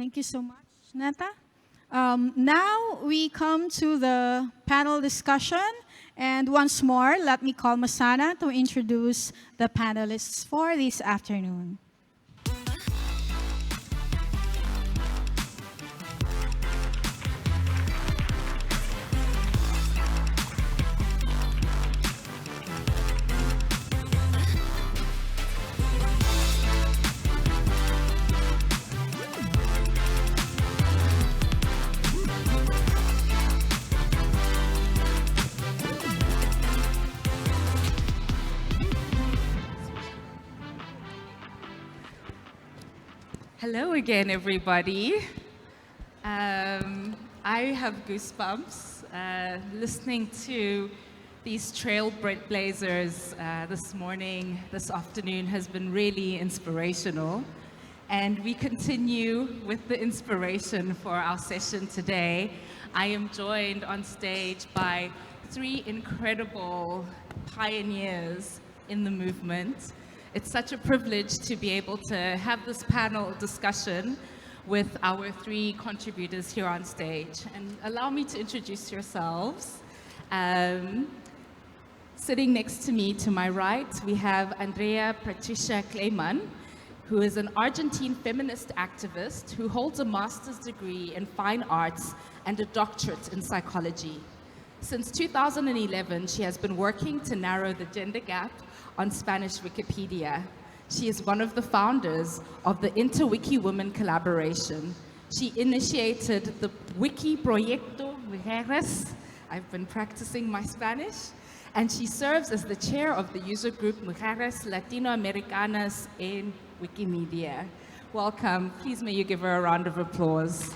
Thank you so much, Neta. Now we come to the panel discussion. And once more, let me call Masana to introduce the panelists for this afternoon. Hello again, everybody. I have goosebumps listening to these trailblazers this morning, this afternoon has been really inspirational. And we continue with the inspiration for our session today. I am joined on stage by three incredible pioneers in the movement. It's such a privilege to be able to have this panel discussion with our three contributors here on stage. And allow me to introduce yourselves. Sitting next to me to my right, we have Andrea Patricia Kleiman, who is an Argentine feminist activist who holds a master's degree in fine arts and a doctorate in psychology. Since 2011, she has been working to narrow the gender gap on Spanish Wikipedia. She is one of the founders of the Inter-WikiWomen collaboration. She initiated the Wiki Proyecto Mujeres. I've been practicing my Spanish. And she serves as the chair of the user group Mujeres Latinoamericanas en Wikimedia. Welcome. Please may you give her a round of applause.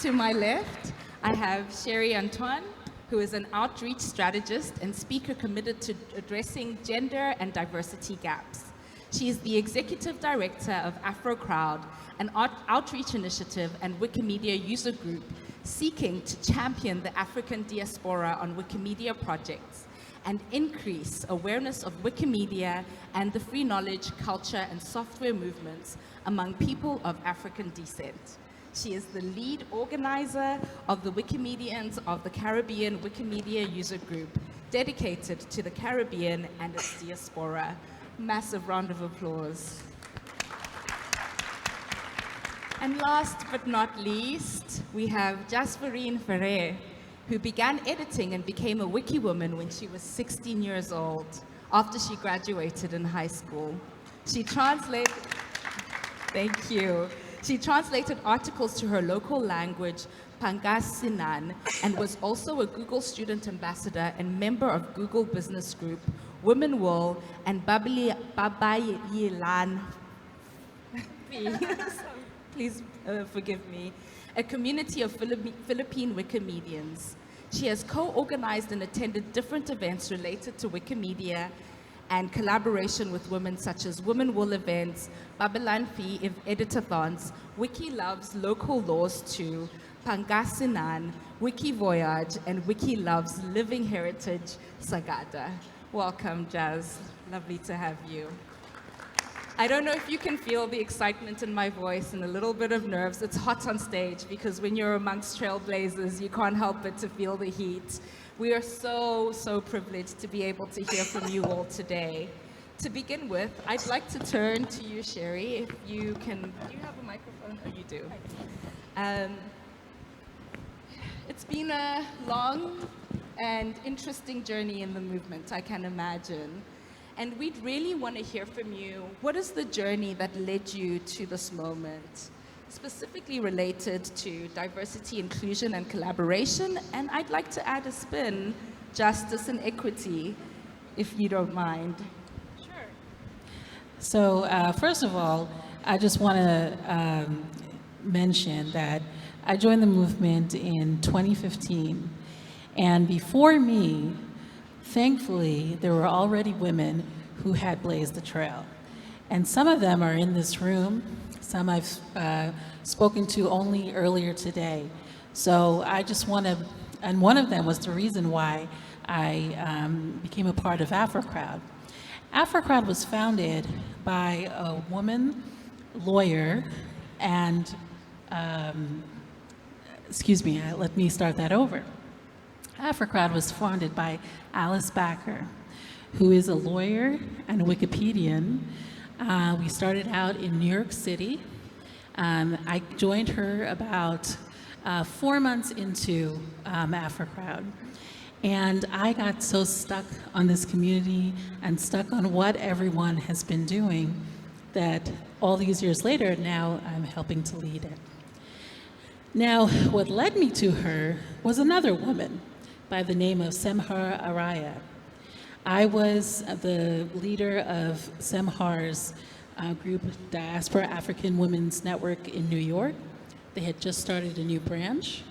To my left, I have Sherry Antoine, who is an outreach strategist and speaker committed to addressing gender and diversity gaps. She is the executive director of AfroCrowd, an outreach initiative and Wikimedia user group seeking to champion the African diaspora on Wikimedia projects and increase awareness of Wikimedia and the free knowledge, culture, and software movements among people of African descent. She is the lead organizer of the Wikimedians of the Caribbean Wikimedia user group, dedicated to the Caribbean and its diaspora. Massive round of applause. And last but not least, we have Jasverenne Ferrer, who began editing and became a WikiWoman when she was 16 years old, after she graduated in high school. She translated, thank you. She translated articles to her local language, Pangasinan, and was also a Google Student Ambassador and member of Google Business Group, Women Wool, and Babayilan. Please forgive me. A community of Philippine Wikimedians. She has co-organized and attended different events related to Wikimedia and collaboration with women such as Women Wool events, Babalan Fee editathons, Wiki Loves Local Laws 2, Pangasinan, Wiki Voyage, and Wiki Loves Living Heritage Sagada. Welcome, Jazz. Lovely to have you. I don't know if you can feel the excitement in my voice and a little bit of nerves. It's hot on stage because when you're amongst trailblazers, you can't help but to feel the heat. We are so, so privileged to be able to hear from you all today. To begin with, I'd like to turn to you, Sherry, if you can. Do you have a microphone? Oh, you do. It's been a long and interesting journey in the movement, I can imagine. And we'd really want to hear from you. What is the journey that led you to this moment? Specifically related to diversity, inclusion, and collaboration. And I'd like to add a spin, justice and equity, if you don't mind. Sure. So first of all, I just want to mention that I joined the movement in 2015. And before me, thankfully, there were already women who had blazed the trail. And some of them are in this room. Some I've spoken to only earlier today. So I just want to, and one of them was the reason why I became a part of AfroCrowd. AfroCrowd was founded by a woman lawyer, and, let me start that over. AfriCrowd was founded by Alice Backer, who is a lawyer and a Wikipedian. We started out in New York City. I joined her about 4 months into AfriCrowd. And I got so stuck on this community and stuck on what everyone has been doing that all these years later, now I'm helping to lead it. Now, what led me to her was another woman by the name of Semhar Araya. I was the leader of Semhar's group, Diaspora African Women's Network in New York. They had just started a new branch,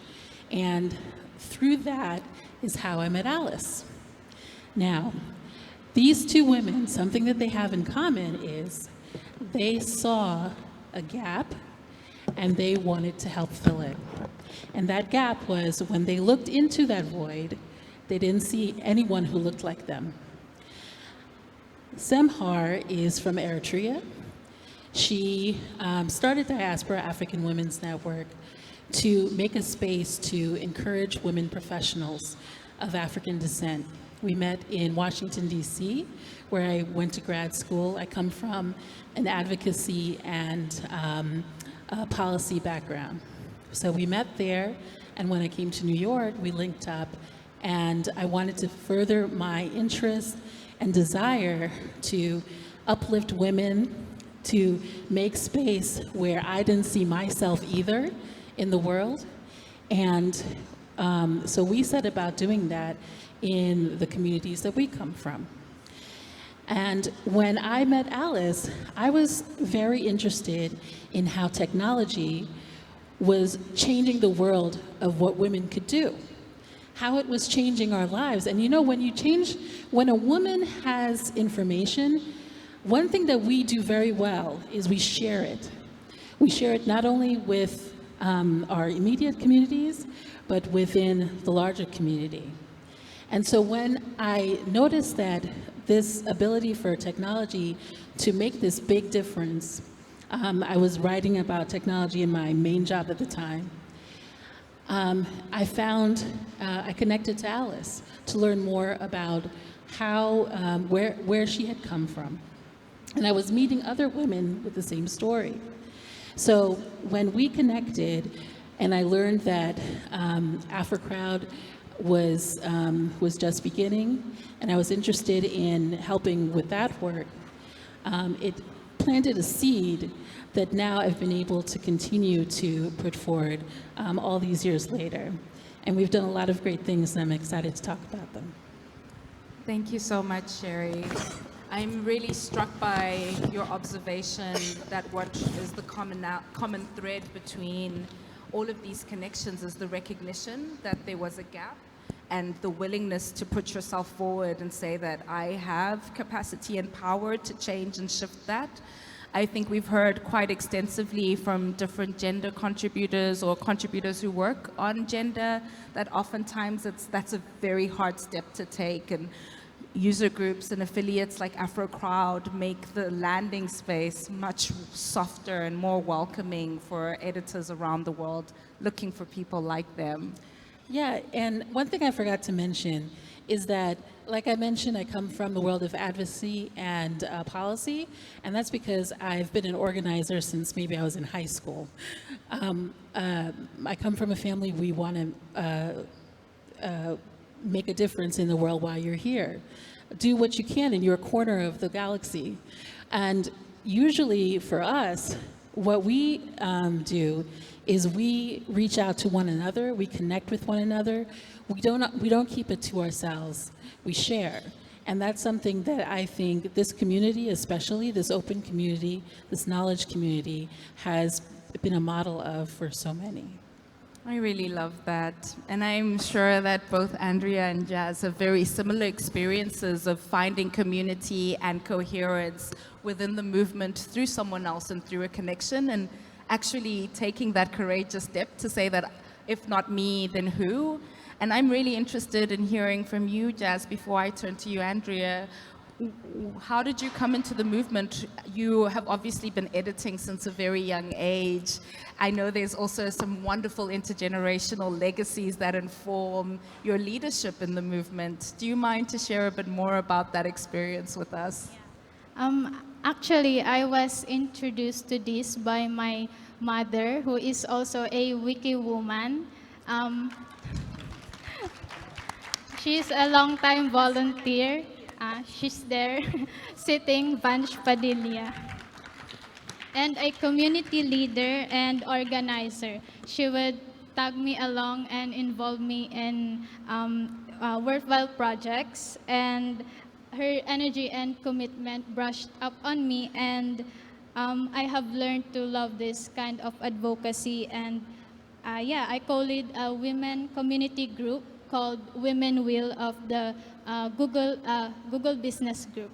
and through that is how I met Alice. Now, these two women, something that they have in common is they saw a gap and they wanted to help fill it. And that gap was when they looked into that void, they didn't see anyone who looked like them. Semhar is from Eritrea. She started Diaspora African Women's Network to make a space to encourage women professionals of African descent. We met in Washington, D.C., where I went to grad school. I come from an advocacy and policy background. So we met there, and when I came to New York, we linked up, and I wanted to further my interest and desire to uplift women, to make space where I didn't see myself either in the world. And so we set about doing that in the communities that we come from. And when I met Alice, I was very interested in how technology was changing the world of what women could do, how it was changing our lives. And you know, when a woman has information, one thing that we do very well is we share it. We share it not only with our immediate communities, but within the larger community. And so when I noticed that this ability for technology to make this big difference, I was writing about technology in my main job at the time. I connected to Alice to learn more about how, where she had come from. And I was meeting other women with the same story. So when we connected, and I learned that AfriCrowd was just beginning, and I was interested in helping with that work, it planted a seed that now I've been able to continue to put forward all these years later. And we've done a lot of great things, and I'm excited to talk about them. Thank you so much, Sherry. I'm really struck by your observation that what is the common thread between all of these connections is the recognition that there was a gap and the willingness to put yourself forward and say that I have capacity and power to change and shift that. I think we've heard quite extensively from different gender contributors or contributors who work on gender that oftentimes that's a very hard step to take, and user groups and affiliates like AfroCrowd make the landing space much softer and more welcoming for editors around the world looking for people like them. Yeah, and one thing I forgot to mention is that, like I mentioned, I come from the world of advocacy and policy, and that's because I've been an organizer since maybe I was in high school. I come from a family, we want to make a difference in the world while you're here. Do what you can in your corner of the galaxy. And usually for us, what we do is we reach out to one another, we connect with one another. We don't keep it to ourselves, we share. And that's something that I think this community, especially this open community, this knowledge community, has been a model of for so many. I really love that. And I'm sure that both Andrea and Jazz have very similar experiences of finding community and coherence within the movement through someone else and through a connection, and actually taking that courageous step to say that if not me, then who? And I'm really interested in hearing from you, Jazz, before I turn to you, Andrea. how did you come into the movement? You have obviously been editing since a very young age. I know there's also some wonderful intergenerational legacies that inform your leadership in the movement. Do you mind to share a bit more about that experience with us? Actually, I was introduced to this by my mother, who is also a WikiWoman. She's a long-time volunteer. She's there, sitting, Vanj Padilla. And a community leader and organizer. She would tag me along and involve me in worthwhile projects, and her energy and commitment brushed up on me, and I have learned to love this kind of advocacy. And I co-lead a women community group called Women Will of the Google Business Group.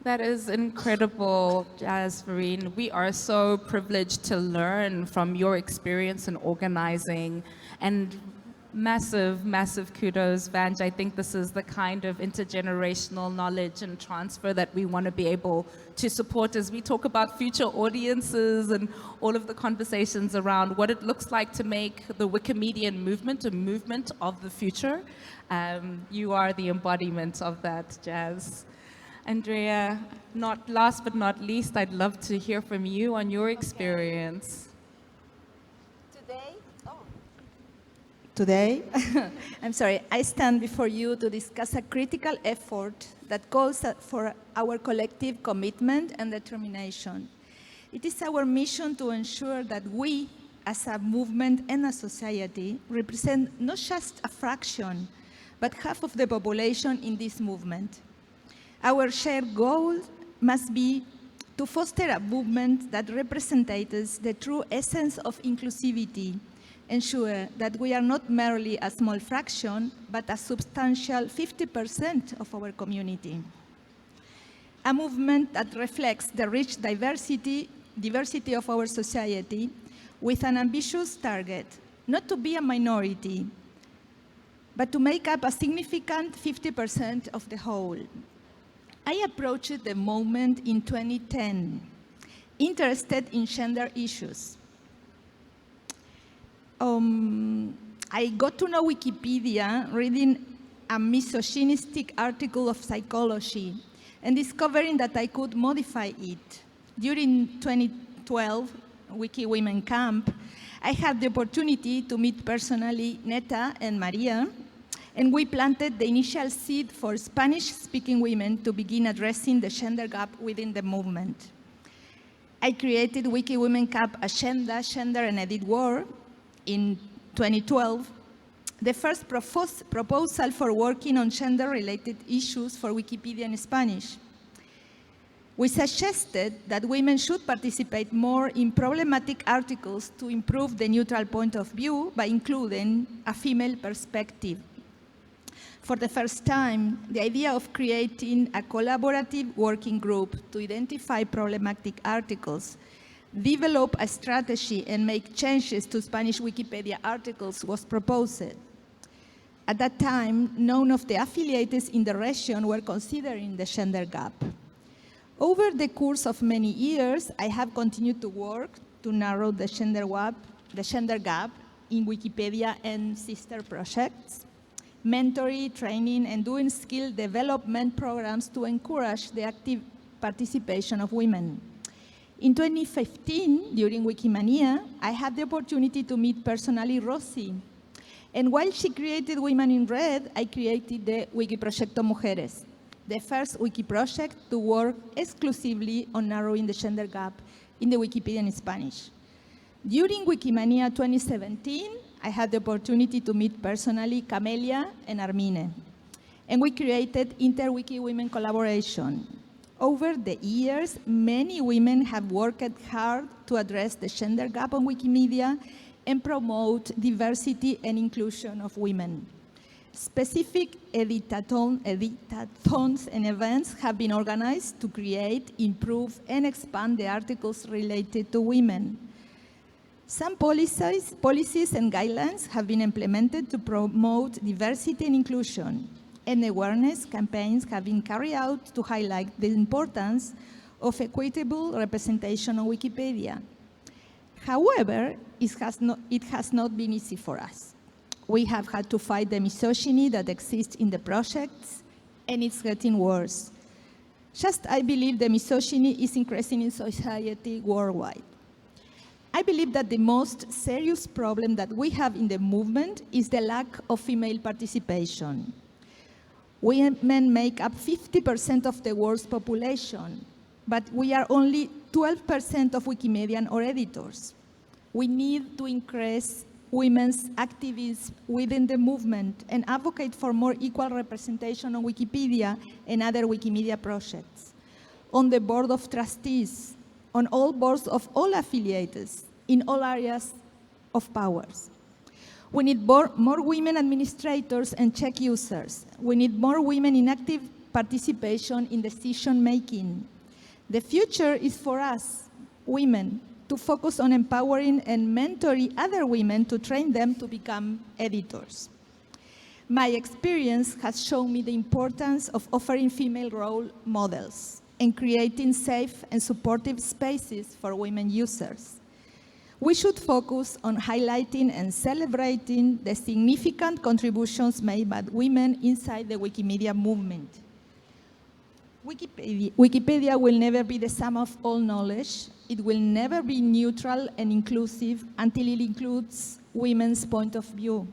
That is incredible, Jasverenne. We are so privileged to learn from your experience in organizing, and massive, massive kudos, Vanj. I think this is the kind of intergenerational knowledge and transfer that we want to be able to support as we talk about future audiences and all of the conversations around what it looks like to make the Wikimedian movement a movement of the future. You are the embodiment of that, Jazz. Andrea, not last but not least, I'd love to hear from you on your experience. Today, I'm sorry, I stand before you to discuss a critical effort that calls for our collective commitment and determination. It is our mission to ensure that we, as a movement and a society, represent not just a fraction, but half of the population in this movement. Our shared goal must be to foster a movement that represents the true essence of inclusivity, ensure that we are not merely a small fraction, but a substantial 50% of our community. A movement that reflects the rich diversity of our society with an ambitious target, not to be a minority, but to make up a significant 50% of the whole. I approached the movement in 2010, interested in gender issues. I got to know Wikipedia reading a misogynistic article of psychology and discovering that I could modify it. During 2012 WikiWomen Camp, I had the opportunity to meet personally Neta and Maria, and we planted the initial seed for Spanish-speaking women to begin addressing the gender gap within the movement. I created WikiWomen Camp Agenda, Gender and Edit War in 2012, the first proposal for working on gender-related issues for Wikipedia in Spanish. We suggested that women should participate more in problematic articles to improve the neutral point of view by including a female perspective. For the first time, the idea of creating a collaborative working group to identify problematic articles, develop a strategy, and make changes to Spanish Wikipedia articles was proposed. At that time, none of the affiliates in the region were considering the gender gap. Over the course of many years, I have continued to work to narrow the gender gap in Wikipedia and sister projects, mentoring, training, and doing skill development programs to encourage the active participation of women. In 2015, during Wikimania, I had the opportunity to meet personally Rosie. And while she created Women in Red, I created the Wikiproyecto Mujeres, the first wiki project to work exclusively on narrowing the gender gap in the Wikipedia in Spanish. During Wikimania 2017, I had the opportunity to meet personally Camelia and Armine, and we created Inter-Wiki Women Collaboration. Over the years, many women have worked hard to address the gender gap on Wikimedia and promote diversity and inclusion of women. Specific editathons and events have been organized to create, improve, and expand the articles related to women. Some policies and guidelines have been implemented to promote diversity and inclusion, and awareness campaigns have been carried out to highlight the importance of equitable representation on Wikipedia. However, it has not been easy for us. We have had to fight the misogyny that exists in the projects, and it's getting worse. I believe the misogyny is increasing in society worldwide. I believe that the most serious problem that we have in the movement is the lack of female participation. Women make up 50% of the world's population, but we are only 12% of Wikimedian or editors. We need to increase women's activism within the movement and advocate for more equal representation on Wikipedia and other Wikimedia projects, on the board of trustees, on all boards of all affiliates, in all areas of powers. We need more women administrators and check users. We need more women in active participation in decision making. The future is for us, women, to focus on empowering and mentoring other women to train them to become editors. My experience has shown me the importance of offering female role models and creating safe and supportive spaces for women users. We should focus on highlighting and celebrating the significant contributions made by women inside the Wikimedia movement. Wikipedia will never be the sum of all knowledge. It will never be neutral and inclusive until it includes women's point of view.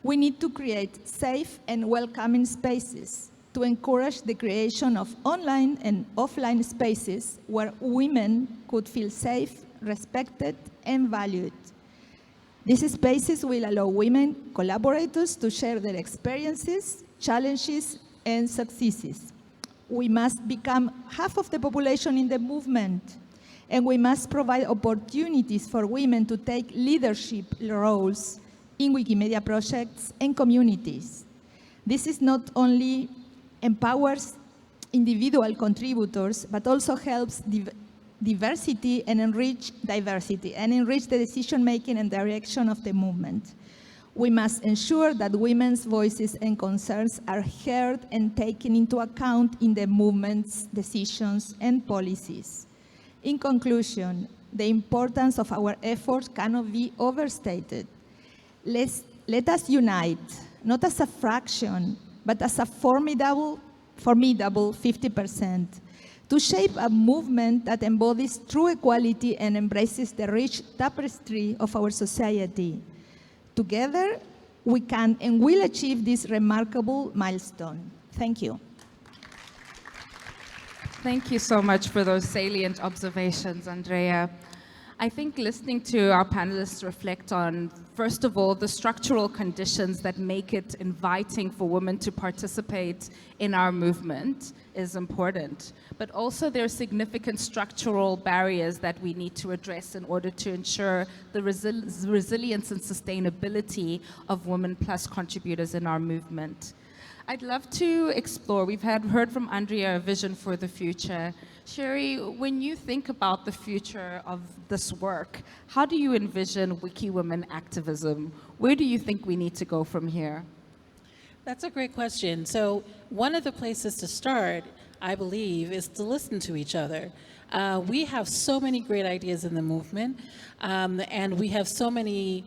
We need to create safe and welcoming spaces to encourage the creation of online and offline spaces where women could feel safe, respected, and valued. These spaces will allow women collaborators to share their experiences, challenges, and successes. We must become half of the population in the movement, and we must provide opportunities for women to take leadership roles in Wikimedia projects and communities. This is not only empowers individual contributors, but also helps diversity and enrich the decision-making and direction of the movement. We must ensure that women's voices and concerns are heard and taken into account in the movement's decisions and policies. In conclusion, the importance of our efforts cannot be overstated. Let us unite, not as a fraction, but as a formidable 50%, to shape a movement that embodies true equality and embraces the rich tapestry of our society. Together, we can and will achieve this remarkable milestone. Thank you. Thank you so much for those salient observations, Andrea. I think listening to our panelists reflect on, first of all, the structural conditions that make it inviting for women to participate in our movement is important. But also there are significant structural barriers that we need to address in order to ensure the resilience and sustainability of Women Plus contributors in our movement. I'd love to explore, we've heard from Andrea a vision for the future. Sherry, when you think about the future of this work, how do you envision WikiWomen activism? Where do you think we need to go from here? That's a great question. So one of the places to start, I believe, is to listen to each other. We have so many great ideas in the movement, and we have so many,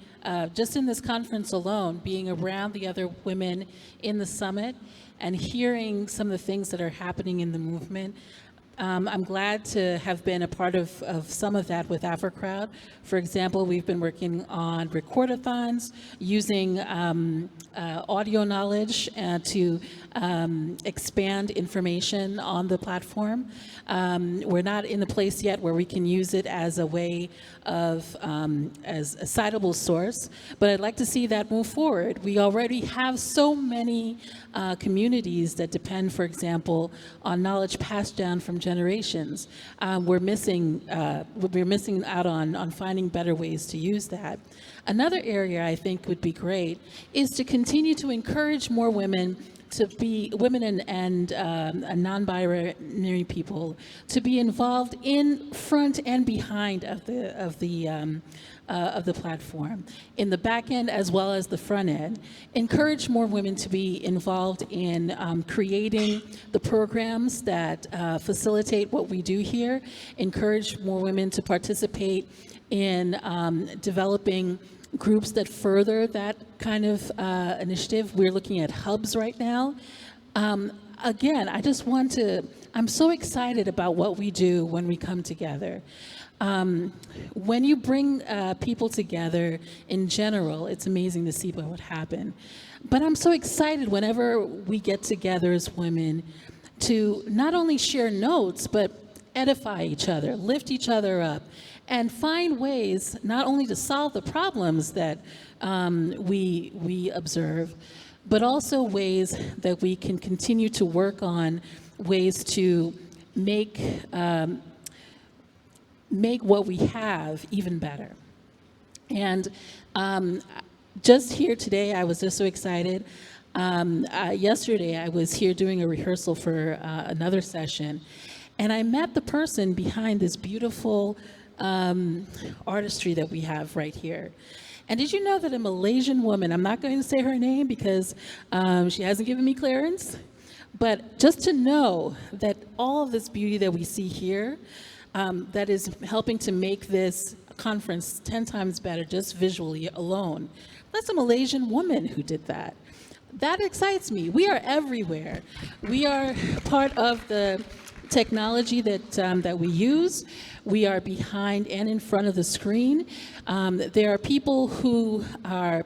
just in this conference alone, being around the other women in the summit and hearing some of the things that are happening in the movement. I'm glad to have been a part of some of that with AfroCrowd. For example, we've been working on recordathons, using audio knowledge to expand information on the platform. We're not in the place yet where we can use it as a way of, as a citable source, but I'd like to see that move forward. We already have so many communities that depend, for example, on knowledge passed down from generations. We're missing out on finding better ways to use that. Another area I think would be great is to continue to encourage more women to be women and non-binary people to be involved in front and behind of the of the platform, in the back end as well as the front end. Encourage more women to be involved in creating the programs that facilitate what we do here. Encourage more women to participate in developing groups that further that kind of initiative. We're looking at hubs right now. Again, I'm so excited about what we do when we come together. When you bring people together in general, it's amazing to see what would happen. But I'm so excited whenever we get together as women to not only share notes, but edify each other, lift each other up, and find ways not only to solve the problems that we observe, but also ways that we can continue to work on ways to make what we have even better. And just here today, I was just so excited. Yesterday, I was here doing a rehearsal for another session, and I met the person behind this beautiful artistry that we have right here. And did you know that a Malaysian woman, I'm not going to say her name because she hasn't given me clearance, but just to know that all of this beauty that we see here, that is helping to make this conference 10 times better just visually alone, that's a Malaysian woman who did that. That excites me. We are everywhere. We are part of the technology that we use. We are behind and in front of the screen. There are people who are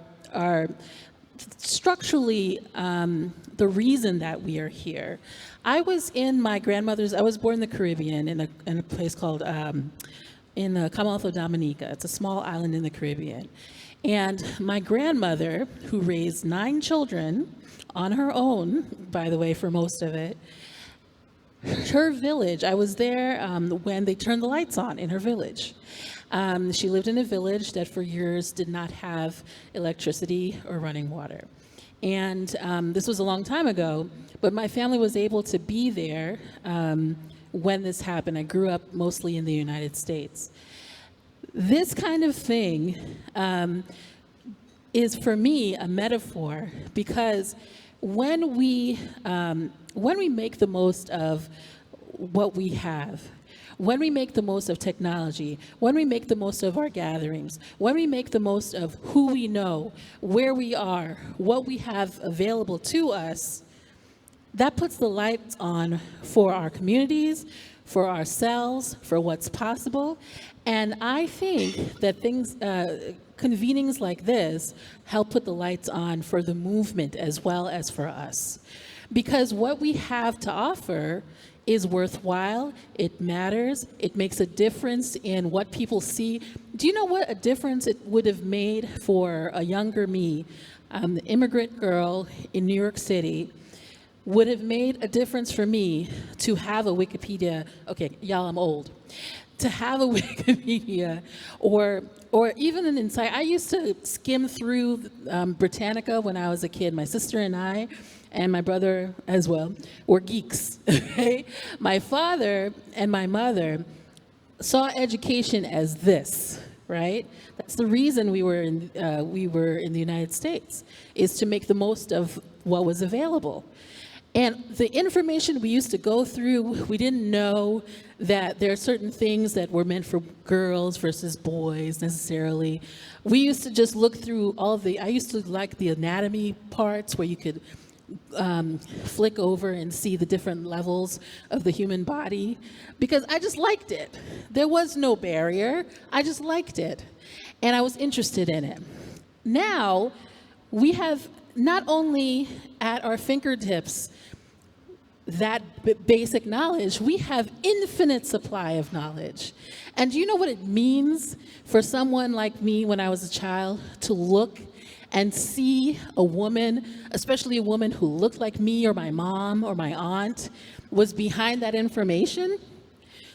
structurally the reason that we are here. I was born in the Caribbean in a place called, in the Commonwealth of Dominica. It's a small island in the Caribbean. And my grandmother, who raised 9 children on her own, by the way, for most of it, her village, I was there when they turned the lights on in her village. She lived in a village that for years did not have electricity or running water. And this was a long time ago, but my family was able to be there when this happened. I grew up mostly in the United States. This kind of thing is, for me, a metaphor, because when we make the most of what we have, when we make the most of technology, when we make the most of our gatherings, when we make the most of who we know, where we are, what we have available to us, that puts the lights on for our communities, for ourselves, for what's possible. And I think that convenings like this help put the lights on for the movement as well as for us. Because what we have to offer is worthwhile, it matters, it makes a difference in what people see. Do you know what a difference it would have made for a younger me, an immigrant girl in New York City, would have made a difference for me to have a Wikipedia, okay, y'all, I'm old, to have a Wikipedia, or even an insight. I used to skim through Britannica when I was a kid. My sister and I, and my brother as well, were geeks. Okay? My father and my mother saw education as this, right? That's the reason we were in the United States, is to make the most of what was available. And the information we used to go through, we didn't know that there are certain things that were meant for girls versus boys necessarily. We used to just look through I used to like the anatomy parts where you could flick over and see the different levels of the human body, because I just liked it. There was no barrier. I just liked it. And I was interested in it. Now, we have not only at our fingertips that basic knowledge, we have infinite supply of knowledge. And do you know what it means for someone like me when I was a child to look and see a woman, especially a woman who looked like me or my mom or my aunt, was behind that information?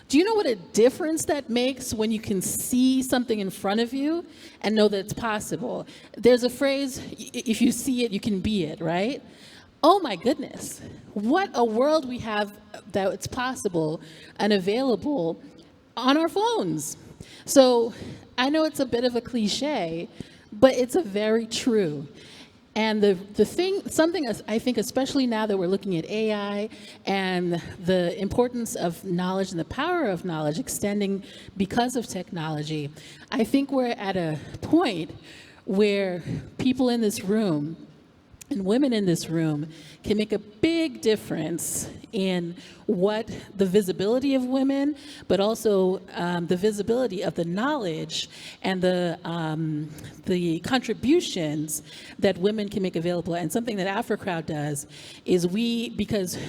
Do you know what a difference that makes when you can see something in front of you and know that it's possible? There's a phrase, if you see it, you can be it, right? Oh my goodness, what a world we have that it's possible and available on our phones. So I know it's a bit of a cliche, but it's a very true. And the thing, something I think, especially now that we're looking at AI and the importance of knowledge and the power of knowledge extending because of technology, I think we're at a point where people in this room and women in this room can make a big difference in what the visibility of women, but also the visibility of the knowledge and the contributions that women can make available. And something that AfroCrowd does is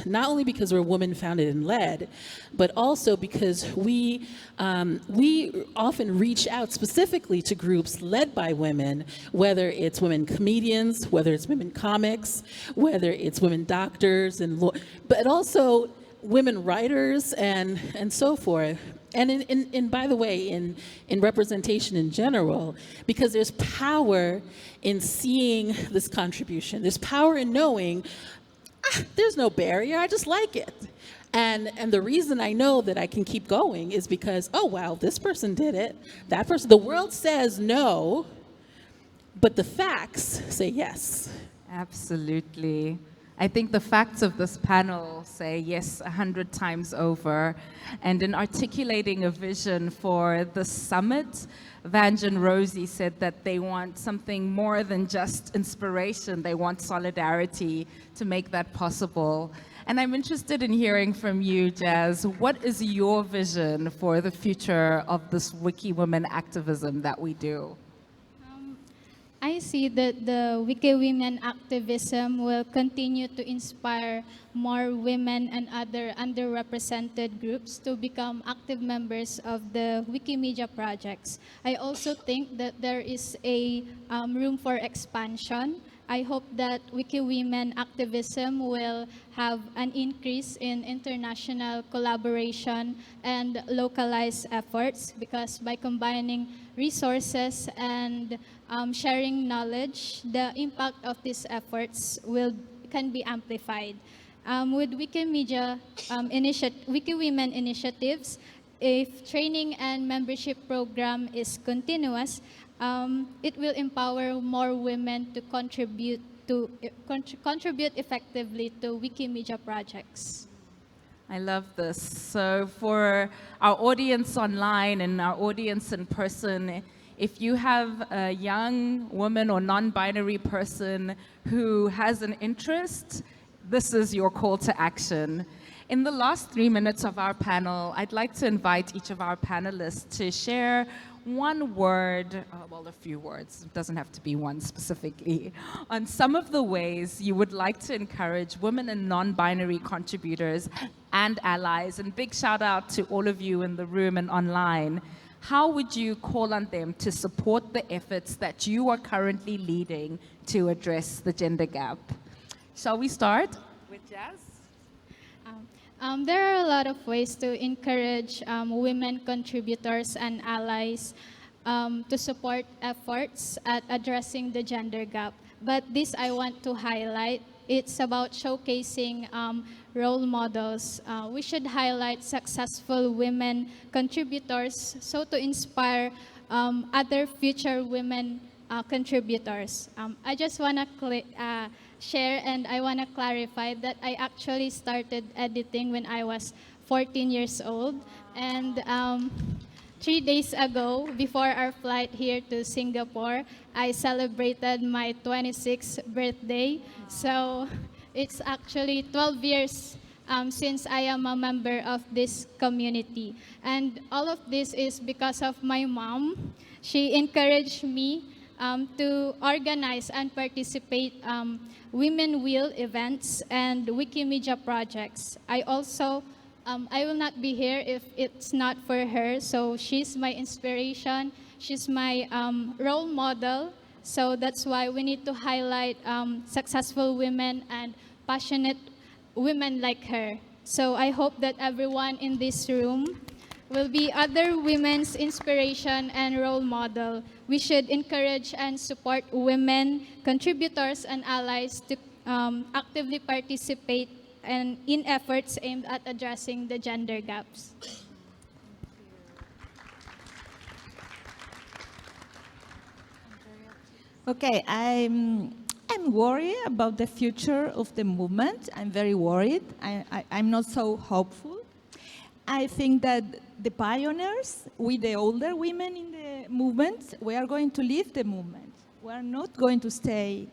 not only because we're woman-founded and led, but also because we often reach out specifically to groups led by women, whether it's women comedians, whether it's women comics, whether it's women doctors, but also women writers and so forth. And by the way, in representation in general, because there's power in seeing this contribution. There's power in knowing, there's no barrier, I just like it. And the reason I know that I can keep going is because, oh, wow, this person did it. That person, the world says no, but the facts say yes. Absolutely. I think the facts of this panel say yes 100 times over. And in articulating a vision for the summit, Vanj and Rosie said that they want something more than just inspiration. They want solidarity to make that possible. And I'm interested in hearing from you, Jazz. What is your vision for the future of this WikiWomen activism that we do? I see that the WikiWomen activism will continue to inspire more women and other underrepresented groups to become active members of the Wikimedia projects. I also think that there is a room for expansion. I hope that WikiWomen activism will have an increase in international collaboration and localized efforts, because by combining resources and sharing knowledge, the impact of these efforts can be amplified. With WikiMedia WikiWomen initiatives, if training and membership program is continuous, it will empower more women to contribute effectively to Wikimedia projects. I love this. So for our audience online and our audience in person, if you have a young woman or non-binary person who has an interest, this is your call to action. In the last 3 minutes of our panel, I'd like to invite each of our panelists to share one word, well, a few words, it doesn't have to be one specifically, on some of the ways you would like to encourage women and non-binary contributors and allies. And big shout out to all of you in the room and online. How would you call on them to support the efforts that you are currently leading to address the gender gap? Shall we start with Jazz? There are a lot of ways to encourage women contributors and allies to support efforts at addressing the gender gap. But this I want to highlight. It's about showcasing role models. We should highlight successful women contributors so to inspire other future women contributors. I just want to share and I want to clarify that I actually started editing when I was 14 years old. And 3 days ago, before our flight here to Singapore, I celebrated my 26th birthday. So it's actually 12 years since I am a member of this community. And all of this is because of my mom. She encouraged me to organize and participate Women Wheel events and Wikimedia projects. I also, I will not be here if it's not for her. So she's my inspiration. She's my role model. So that's why we need to highlight successful women and passionate women like her. So I hope that everyone in this room will be other women's inspiration and role model. We should encourage and support women, contributors, and allies to actively participate in efforts aimed at addressing the gender gaps. Okay, I'm worried about the future of the movement. I'm very worried. I'm not so hopeful. I think that the pioneers, we the older women in the movement, we are going to leave the movement. We are not going to stay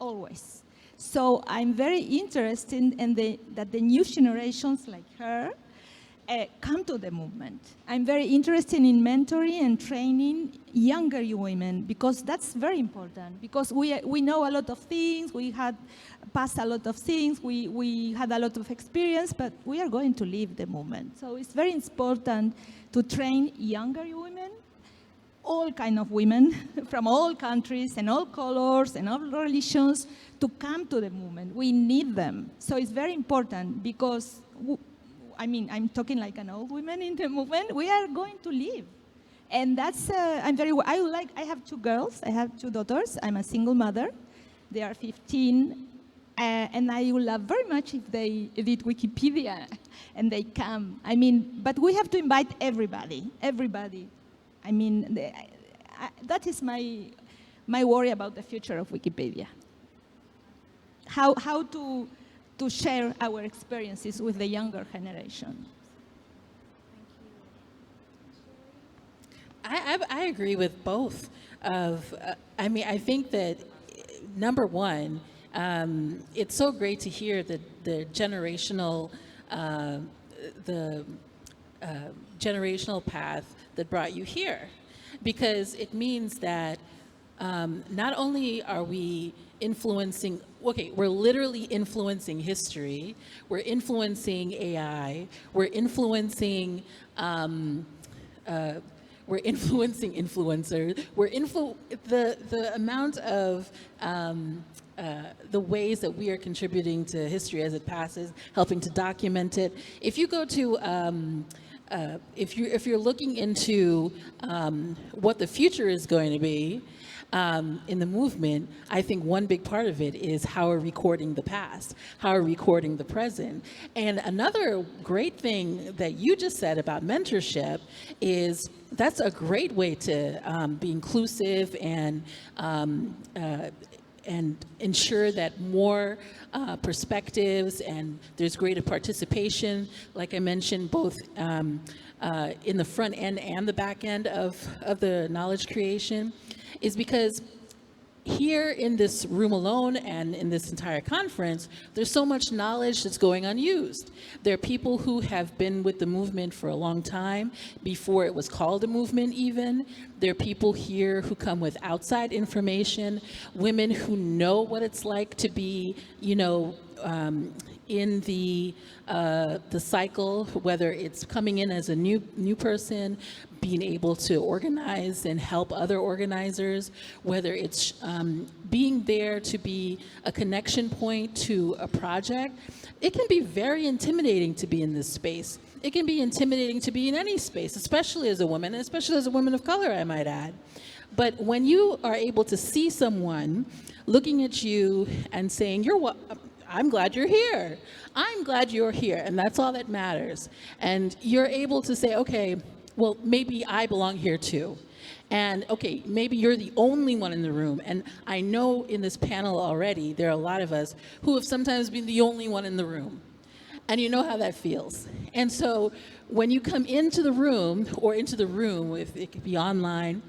always. So I'm very interested in that the new generations like her come to the movement. I'm very interested in mentoring and training younger women because that's very important. Because we know a lot of things, we had passed a lot of things, we had a lot of experience, but we are going to leave the movement. So it's very important to train younger women, all kind of women from all countries and all colors and all religions to come to the movement. We need them. So it's very important because I'm talking like an old woman in the movement. We are going to live. And that's, I have 2 girls. I have 2 daughters. I'm a single mother. They are 15. And I would love very much if they did Wikipedia and they come. But we have to invite everybody. That is my worry about the future of Wikipedia. How to share our experiences with the younger generation. I agree with both. I think that, number one, it's so great to hear the generational generational path that brought you here, because it means that not only are we influencing, we're literally influencing history, we're influencing AI, we're influencing influencers, the amount of the ways that we are contributing to history as it passes, helping to document it. If you go to if you're looking into what the future is going to be in the movement, I think one big part of it is how we're recording the past, how we're recording the present. And another great thing that you just said about mentorship is that's a great way to be inclusive and ensure that more perspectives and there's greater participation, like I mentioned, both in the front end and the back end of the knowledge creation, is because here in this room alone and in this entire conference, there's so much knowledge that's going unused. There are people who have been with the movement for a long time, before it was called a movement even. There are people here who come with outside information, women who know what it's like to be, in the cycle, whether it's coming in as a new person, being able to organize and help other organizers, whether it's being there to be a connection point to a project. It can be very intimidating to be in this space. It can be intimidating to be in any space, especially as a woman, and especially as a woman of color, I might add. But when you are able to see someone looking at you and saying, I'm glad you're here. I'm glad you're here. And that's all that matters. And you're able to say, okay, well, maybe I belong here too. And okay, maybe you're the only one in the room. And I know in this panel already, there are a lot of us who have sometimes been the only one in the room. And you know how that feels. And so when you come into the room, or into the room, if it could be online,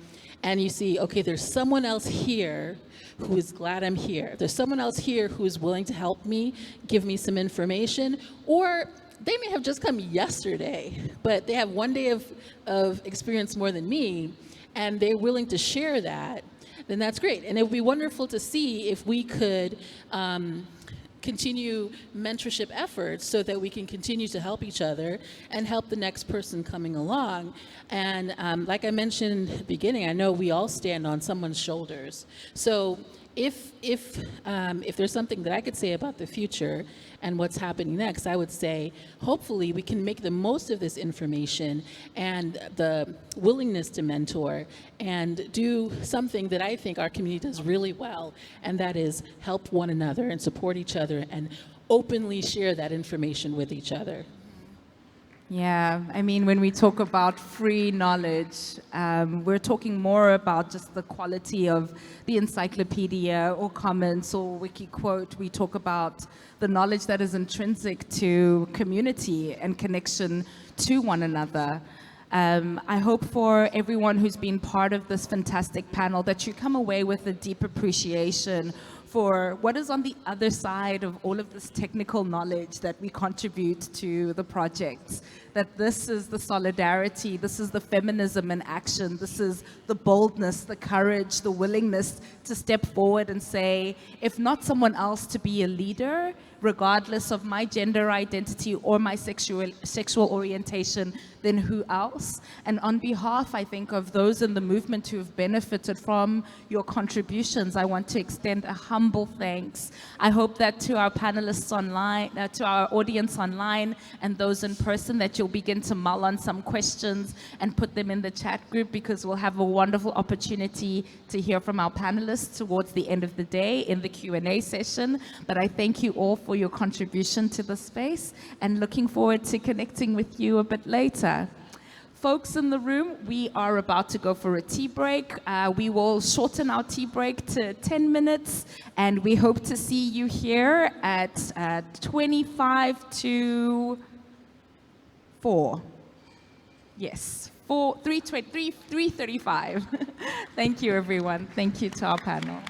and you see, okay, there's someone else here who is glad I'm here. There's someone else here who is willing to help me, give me some information, or they may have just come yesterday, but they have one day of experience more than me, and they're willing to share that, then that's great. And it would be wonderful to see if we could continue mentorship efforts so that we can continue to help each other and help the next person coming along. And like I mentioned at the beginning, I know we all stand on someone's shoulders. So if there's something that I could say about the future and what's happening next, I would say, hopefully we can make the most of this information and the willingness to mentor and do something that I think our community does really well, and that is help one another and support each other and openly share that information with each other. Yeah, I mean, when we talk about free knowledge, we're talking more about just the quality of the encyclopedia or comments or wiki quote. We talk about the knowledge that is intrinsic to community and connection to one another. I hope for everyone who's been part of this fantastic panel that you come away with a deep appreciation for what is on the other side of all of this technical knowledge that we contribute to the projects. That this is the solidarity, this is the feminism in action, this is the boldness, the courage, the willingness to step forward and say, if not someone else to be a leader, regardless of my gender identity or my sexual orientation, then who else? And on behalf, I think, of those in the movement who have benefited from your contributions, I want to extend a humble thanks. I hope that to our panelists online, to our audience online, and those in person, that you'll begin to mull on some questions and put them in the chat group, because we'll have a wonderful opportunity to hear from our panelists towards the end of the day in the Q&A session. But I thank you all for your contribution to the space, and looking forward to connecting with you a bit later. Folks in the room, we are about to go for a tea break. We will shorten our tea break to 10 minutes, and we hope to see you here at 25 to 4. Yes, 3:35. Thank you, everyone. Thank you to our panel.